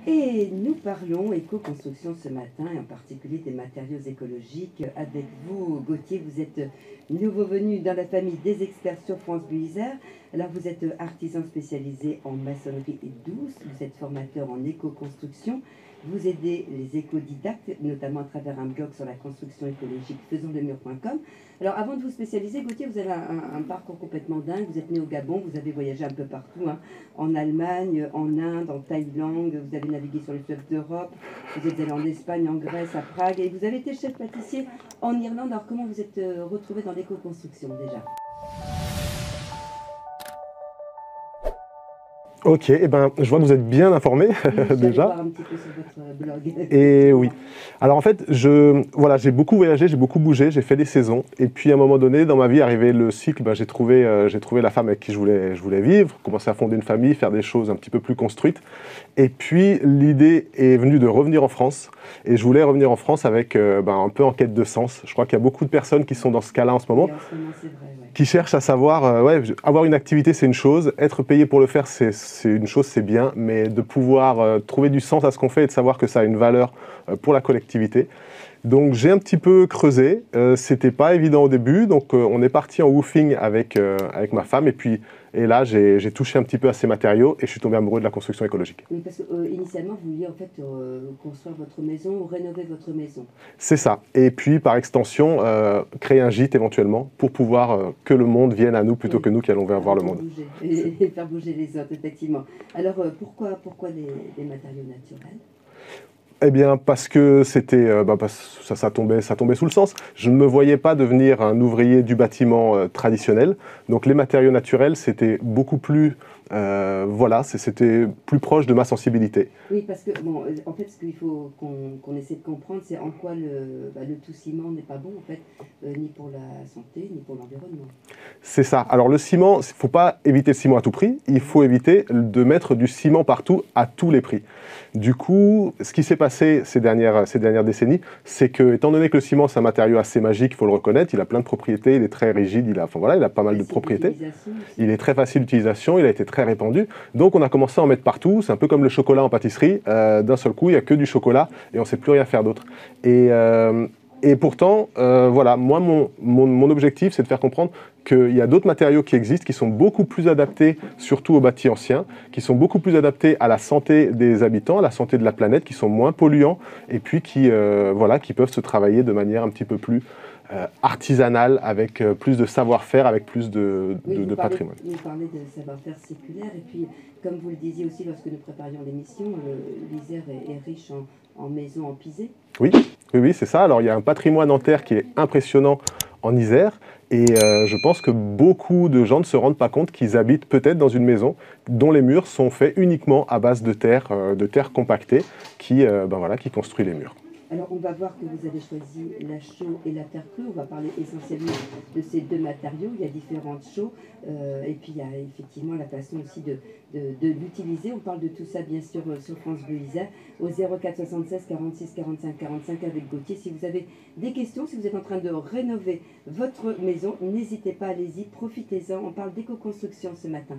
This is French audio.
Et nous parlons éco-construction ce matin, et en particulier des matériaux écologiques. Avec vous, Gauthier, vous êtes nouveau venu dans la famille des experts sur France Bleu Isère. Alors, vous êtes artisan spécialisé en maçonnerie douce, vous êtes formateur en éco-construction, vous aidez les éco-didactes, notamment à travers un blog sur la construction écologique faisonslemur.com. Alors, avant de vous spécialiser, Gauthier, vous avez un parcours complètement dingue. Vous êtes né au Gabon, vous avez voyagé un peu partout, hein, en Allemagne, en Inde, en Thaïlande, vous avez navigué sur les fleuves d'Europe, vous êtes allé en Espagne, en Grèce, à Prague, et vous avez été chef pâtissier en Irlande. Alors, comment vous êtes retrouvé dans l'éco-construction déjà? Ok, eh ben, je vois que vous êtes bien informé Oui, déjà. voir un petit peu sur votre blog. Et oui. Alors en fait, voilà, j'ai beaucoup voyagé, j'ai beaucoup bougé, j'ai fait des saisons. Et puis à un moment donné, dans ma vie, arrivé le cycle, ben, j'ai trouvé la femme avec qui je voulais vivre, commencer à fonder une famille, faire des choses un petit peu plus construites. Et puis l'idée est venue de revenir en France. Et je voulais revenir en France avec un peu en quête de sens. Je crois qu'il y a beaucoup de personnes qui sont dans ce cas-là en ce moment. Oui, en ce moment, c'est vrai, ouais. Qui cherchent à savoir, avoir une activité c'est une chose, être payé pour le faire c'est une chose, c'est bien, mais de pouvoir trouver du sens à ce qu'on fait et de savoir que ça a une valeur pour la collectivité. Donc j'ai un petit peu creusé, c'était pas évident au début, donc on est parti en woofing avec ma femme et là j'ai touché un petit peu à ces matériaux et je suis tombé amoureux de la construction écologique. Oui, parce que initialement, vous vouliez en fait construire votre maison ou rénover votre maison. C'est ça, et puis par extension, créer un gîte éventuellement pour pouvoir que le monde vienne à nous plutôt que nous qui allons voir le monde. Bouger, et faire bouger les autres, effectivement. Alors pourquoi des matériaux naturels? Eh bien, parce que c'était, ça tombait sous le sens. Je ne me voyais pas devenir un ouvrier du bâtiment traditionnel. Donc, les matériaux naturels, c'était beaucoup plus, c'était plus proche de ma sensibilité. Oui, parce que, bon, en fait, ce qu'il faut qu'on essaie de comprendre, c'est en quoi le tout ciment n'est pas bon, en fait, ni pour la santé, ni pour l'environnement. C'est ça. Alors, le ciment, il ne faut pas éviter le ciment à tout prix. Il faut éviter de mettre du ciment partout à tous les prix. Du coup, ce qui s'est passé ces dernières décennies, c'est que, étant donné que le ciment, c'est un matériau assez magique, il faut le reconnaître, il a plein de propriétés, il est très rigide, il a pas mal de propriétés. Il est très facile d'utilisation, il a été très répandu. Donc, on a commencé à en mettre partout. C'est un peu comme le chocolat en pâtisserie. D'un seul coup, il n'y a que du chocolat et on ne sait plus rien faire d'autre. Et pourtant, voilà, moi, mon objectif, c'est de faire comprendre qu'il y a d'autres matériaux qui existent, qui sont beaucoup plus adaptés, surtout aux bâtis anciens, qui sont beaucoup plus adaptés à la santé des habitants, à la santé de la planète, qui sont moins polluants, et puis qui peuvent se travailler de manière un petit peu plus artisanale, avec plus de savoir-faire, avec plus de patrimoine. Vous parlez de savoir-faire séculaire, et puis, comme vous le disiez aussi lorsque nous préparions l'émission, l'Isère est riche en maisons en pisé. Oui, c'est ça. Alors, il y a un patrimoine en terre qui est impressionnant en Isère. Et je pense que beaucoup de gens ne se rendent pas compte qu'ils habitent peut-être dans une maison dont les murs sont faits uniquement à base de terre compactée qui construit les murs. Alors, on va voir que vous avez choisi la chaux et la terre crue. On va parler essentiellement de ces deux matériaux. Il y a différentes chaux et puis il y a effectivement la façon aussi de l'utiliser. On parle de tout ça, bien sûr, sur France Bleu Isère, au 04 76 46 45 45 avec Gauthier. Si vous avez des questions, si vous êtes en train de rénover votre maison, n'hésitez pas, allez-y, profitez-en. On parle d'éco-construction ce matin.